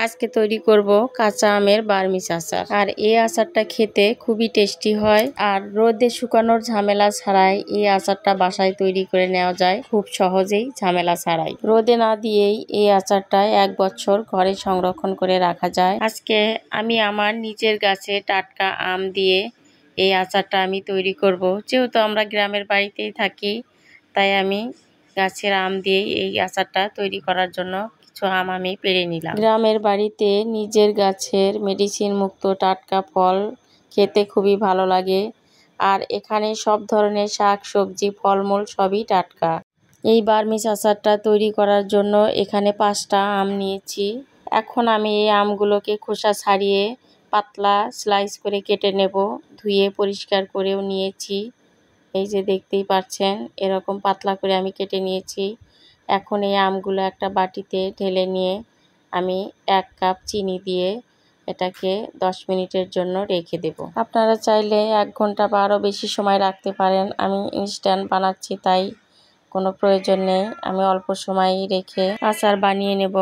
আজকে তৈরি করব কাঁচা আমের বার্মিজ আচার। আর এই আচারটা খেতে খুবই টেস্টি হয়। আর রোদে শুকানোর ঝামেলা ছাড়াই এই আচারটা বাসায় তৈরি করে নেওয়া যায় খুব সহজেই, ঝামেলা ছাড়াই। রোদে না দিয়েই এই আচারটা 1 বছর ঘরে সংরক্ষণ করে রাখা যায়। আজকে আমি আমার নিজের গাছে টাটকা আম দিয়ে এই আচারটা আমি তৈরি করব। যেহেতু আমরা গ্রামের বাড়িতেই থাকি, তাই আমি গাছের আম দিয়ে এই আচারটা তৈরি করার জন্য কিছু আম আমি পেড়ে নিলাম। গ্রামের বাড়িতে নিজের গাছের মেডিসিন মুক্ত টাটকা ফল খেতে খুবই ভালো লাগে। আর এখানে সব ধরনের শাক সবজি ফলমূল সবই টাটকা। এই বার্মিজ আচারটা তৈরি করার জন্য এখানে 5টা আম নিয়েছি। এখন আমি এই আমগুলোকে খোসা ছাড়িয়ে পাতলা স্লাইস করে কেটে নেব। ধুয়ে পরিষ্কার করেও নিয়েছি। এই যে দেখতেই পাচ্ছেন, এরকম পাতলা করে আমি কেটে নিয়েছি। এখন এই আমগুলো একটা বাটিতে ঢেলে নিয়ে আমি 1 কাপ চিনি দিয়ে এটাকে 10 মিনিটের জন্য রেখে দেব। আপনারা চাইলে 1 ঘন্টা বা আরও বেশি সময় রাখতে পারেন। আমি ইনস্ট্যান্ট বানাচ্ছি, তাই কোনো প্রয়োজন নেই। আমি অল্প সময় রেখে আচার বানিয়ে নেব।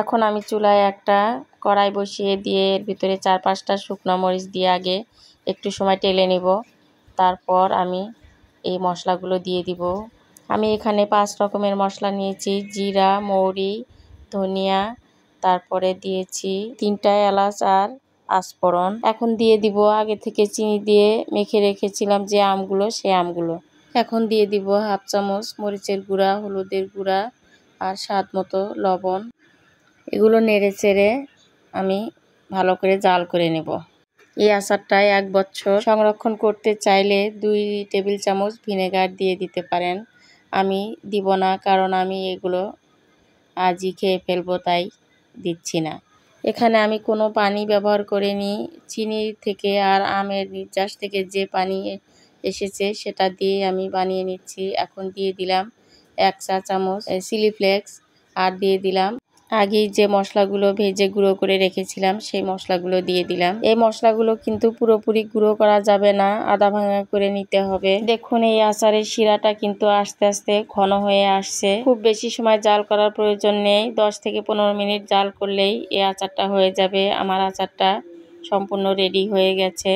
এখন আমি চুলায় একটা কড়াই বসিয়ে দিয়ে এর ভিতরে 4-5টা শুকনো মরিচ দিয়ে আগে একটু সময় টেলে নেব। তারপর আমি এই মশলাগুলো দিয়ে দিব। আমি এখানে 5 রকমের মশলা নিয়েছি: জিরা, মৌরি, ধনিয়া, তারপরে দিয়েছি 3টা এলাচ আর পাঁচফোড়ন। এখন দিয়ে দিব আগে থেকে চিনি দিয়ে মেখে রেখেছিলাম যে আমগুলো, সেই আমগুলো। এখন দিয়ে দিব 1/2 চামচ মরিচের গুঁড়া, হলুদের গুঁড়া আর স্বাদ মতো লবণ। এগুলো নেড়ে চেড়ে আমি ভালো করে জাল করে নেব। এই আচারটায় 1 বছর সংরক্ষণ করতে চাইলে 2 টেবিল চামচ ভিনেগার দিয়ে দিতে পারেন। আমি দিব না, কারণ আমি এগুলো আজই খেয়ে ফেলবো, তাই দিচ্ছি না। এখানে আমি কোনো পানি ব্যবহার করিনি। চিনি থেকে আর আমের নির্যাস থেকে যে পানি এসেছে সেটা দিয়ে আমি বানিয়ে নিচ্ছি। এখন দিয়ে দিলাম 1 চা চামচ চিলি ফ্লেক্স আর দিয়ে দিলাম আগেই যে মশলাগুলো ভেজে গুঁড়ো করে রেখেছিলাম, সেই মশলাগুলো দিয়ে দিলাম। এই মশলাগুলো কিন্তু পুরোপুরি গুঁড়ো করা যাবে না, আধা ভাঙা করে নিতে হবে। দেখুন, এই আচারের শিরাটা কিন্তু আস্তে আস্তে ঘন হয়ে আসছে। খুব বেশি সময় জাল করার প্রয়োজন নেই। 10 থেকে 15 মিনিট জাল করলেই এই আচারটা হয়ে যাবে। আমার আচারটা সম্পূর্ণ রেডি হয়ে গেছে।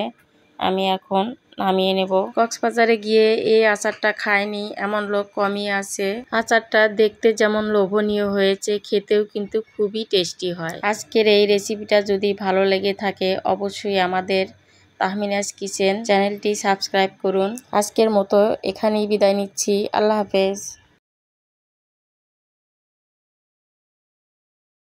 আমি এখন নামিয়ে নেব। কক্সবাজারে গিয়ে এই আচারটা খায়নি এমন লোক কমই আছে। আচারটা দেখতে যেমন লোভনীয় হয়েছে, খেতেও কিন্তু খুবই টেস্টি হয়। আজকের এই রেসিপিটা যদি ভালো লেগে থাকে, অবশ্যই আমাদের তাহমিনাস কিচেন চ্যানেলটি সাবস্ক্রাইব করুন। আজকের মতো এখানেই বিদায় নিচ্ছি। আল্লাহ হাফেজ।